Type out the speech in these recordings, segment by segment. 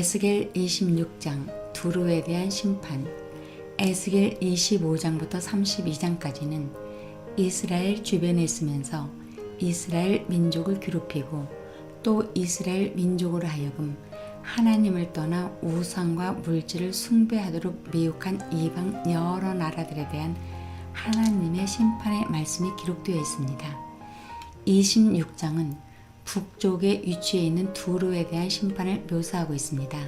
에스겔 26장 두로에 대한 심판. 에스겔 25장부터 32장까지는 이스라엘 주변에 있으면서 이스라엘 민족을 괴롭히고 또 이스라엘 민족으로 하여금 하나님을 떠나 우상과 물질을 숭배하도록 미혹한 이방 여러 나라들에 대한 하나님의 심판의 말씀이 기록되어 있습니다. 26장은 북쪽에 위치해 있는 두로에 대한 심판을 묘사하고 있습니다.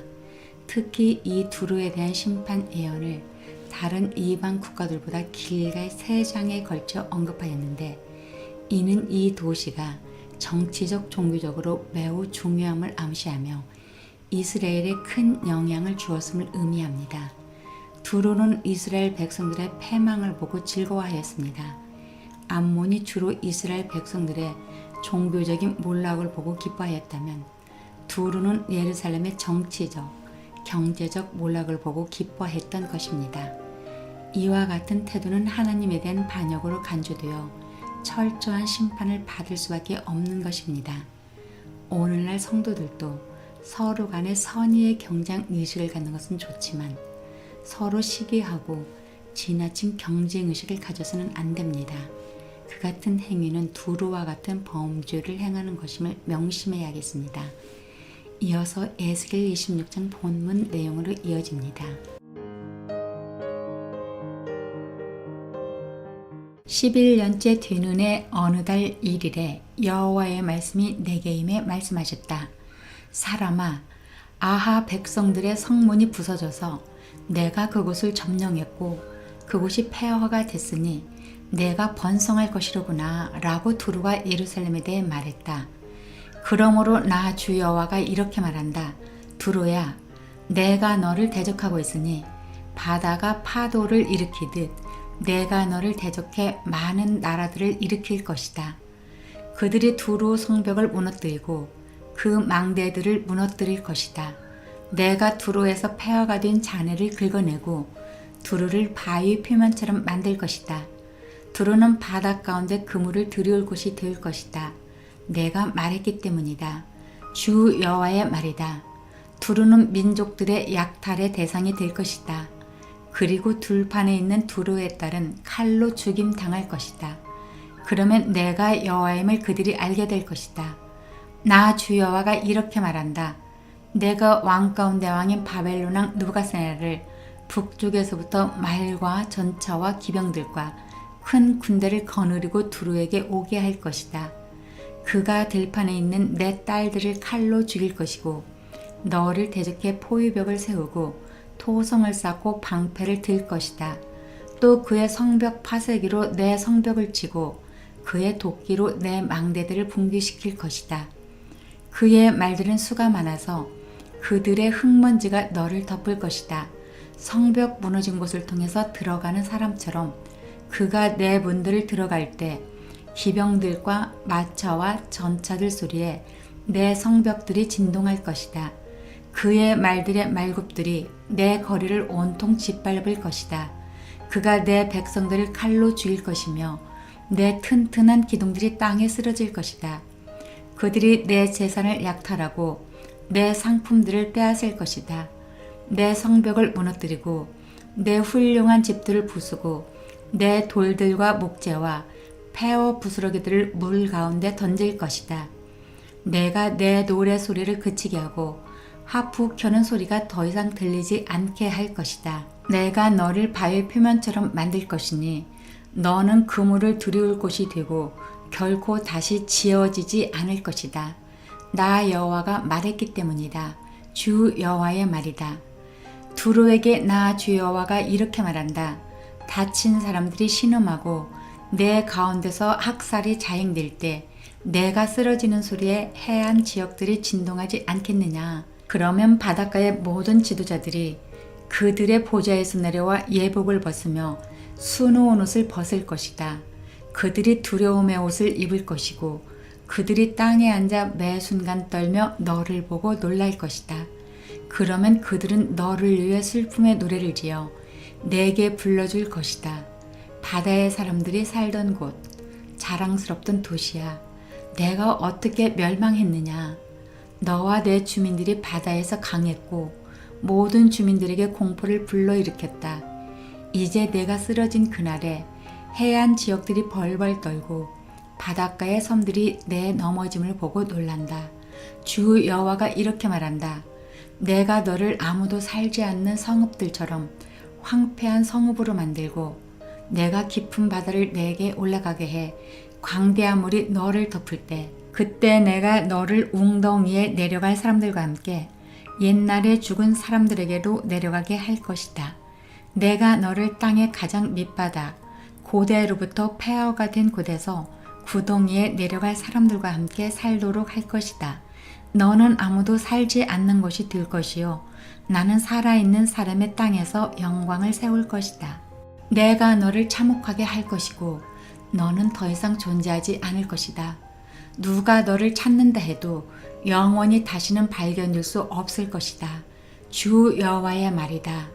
특히 이 두로에 대한 심판 예언을 다른 이방 국가들보다 길게 3장에 걸쳐 언급하였는데, 이는 이 도시가 정치적 종교적으로 매우 중요함을 암시하며 이스라엘에 큰 영향을 주었음을 의미합니다. 두로는 이스라엘 백성들의 패망을 보고 즐거워하였습니다. 암몬이 주로 이스라엘 백성들의 종교적인 몰락을 보고 기뻐하였다면, 두로는 예루살렘의 정치적, 경제적 몰락을 보고 기뻐했던 것입니다. 이와 같은 태도는 하나님에 대한 반역으로 간주되어 철저한 심판을 받을 수밖에 없는 것입니다. 오늘날 성도들도 서로 간에 선의의 경쟁 의식을 갖는 것은 좋지만 서로 시기하고 지나친 경쟁 의식을 가져서는 안 됩니다. 그 같은 행위는 두로와 같은 범죄를 행하는 것임을 명심해야겠습니다. 이어서 에스겔 26장 본문 내용으로 이어집니다. 11년째 되는 해 어느 달 1일에 여호와의 말씀이 내게 임해 말씀하셨다. 사람아, 아하 백성들의 성문이 부서져서 내가 그곳을 점령했고 그곳이 폐허가 됐으니 내가 번성할 것이로구나 라고 두로가 예루살렘에 대해 말했다. 그러므로 나 주 여호와가 이렇게 말한다. 두로야, 내가 너를 대적하고 있으니 바다가 파도를 일으키듯 내가 너를 대적해 많은 나라들을 일으킬 것이다. 그들이 두로 성벽을 무너뜨리고 그 망대들을 무너뜨릴 것이다. 내가 두로에서 폐허가 된 잔해를 긁어내고 두로를 바위 표면처럼 만들 것이다. 두로는 바다 가운데 그물을 들여올 곳이 될 것이다. 내가 말했기 때문이다. 주 여호와의 말이다. 두로는 민족들의 약탈의 대상이 될 것이다. 그리고 들판에 있는 두로의 딸은 칼로 죽임 당할 것이다. 그러면 내가 여호와임을 그들이 알게 될 것이다. 나 주 여호와가 이렇게 말한다. 내가 왕 가운데 왕인 바벨론 왕 느부갓네살을 북쪽에서부터 말과 전차와 기병들과 큰 군대를 거느리고 두로에게 오게 할 것이다. 그가 들판에 있는 내 딸들을 칼로 죽일 것이고 너를 대적해 포위벽을 세우고 토성을 쌓고 방패를 들 것이다. 또 그의 성벽 파쇄기로 내 성벽을 치고 그의 도끼로 내 망대들을 붕괴시킬 것이다. 그의 말들은 수가 많아서 그들의 흙먼지가 너를 덮을 것이다. 성벽 무너진 곳을 통해서 들어가는 사람처럼 그가 내 문들을 들어갈 때 기병들과 마차와 전차들 소리에 내 성벽들이 진동할 것이다. 그의 말들의 말굽들이 내 거리를 온통 짓밟을 것이다. 그가 내 백성들을 칼로 죽일 것이며 내 튼튼한 기둥들이 땅에 쓰러질 것이다. 그들이 내 재산을 약탈하고 내 상품들을 빼앗을 것이다. 내 성벽을 무너뜨리고 내 훌륭한 집들을 부수고 내 돌들과 목재와 폐허 부스러기들을 물 가운데 던질 것이다. 내가 내 노래 소리를 그치게 하고 하프 켜는 소리가 더 이상 들리지 않게 할 것이다. 내가 너를 바위 표면처럼 만들 것이니 너는 그물을 들여올 곳이 되고 결코 다시 지어지지 않을 것이다. 나 여호와가 말했기 때문이다. 주 여호와의 말이다. 두로에게 나 주 여호와가 이렇게 말한다. 다친 사람들이 신음하고 내 가운데서 학살이 자행될 때 내가 쓰러지는 소리에 해안 지역들이 진동하지 않겠느냐. 그러면 바닷가의 모든 지도자들이 그들의 보좌에서 내려와 예복을 벗으며 수놓은 옷을 벗을 것이다. 그들이 두려움의 옷을 입을 것이고 그들이 땅에 앉아 매 순간 떨며 너를 보고 놀랄 것이다. 그러면 그들은 너를 위해 슬픔의 노래를 지어 내게 불러줄 것이다. 바다의 사람들이 살던 곳, 자랑스럽던 도시야, 내가 어떻게 멸망했느냐. 너와 내 주민들이 바다에서 강했고 모든 주민들에게 공포를 불러일으켰다. 이제 내가 쓰러진 그날에 해안 지역들이 벌벌 떨고 바닷가의 섬들이 내 넘어짐을 보고 놀란다. 주 여호와가 이렇게 말한다. 내가 너를 아무도 살지 않는 성읍들처럼 황폐한 성읍으로 만들고 내가 깊은 바다를 내게 올라가게 해 광대한 물이 너를 덮을 때 그때 내가 너를 웅덩이에 내려갈 사람들과 함께 옛날에 죽은 사람들에게로 내려가게 할 것이다. 내가 너를 땅의 가장 밑바닥 고대로부터 폐허가 된 곳에서 구덩이에 내려갈 사람들과 함께 살도록 할 것이다. 너는 아무도 살지 않는 곳이 될 것이요 나는 살아있는 사람의 땅에서 영광을 세울 것이다. 내가 너를 참혹하게 할 것이고 너는 더 이상 존재하지 않을 것이다. 누가 너를 찾는다 해도 영원히 다시는 발견될 수 없을 것이다. 주 여호와의 말이다.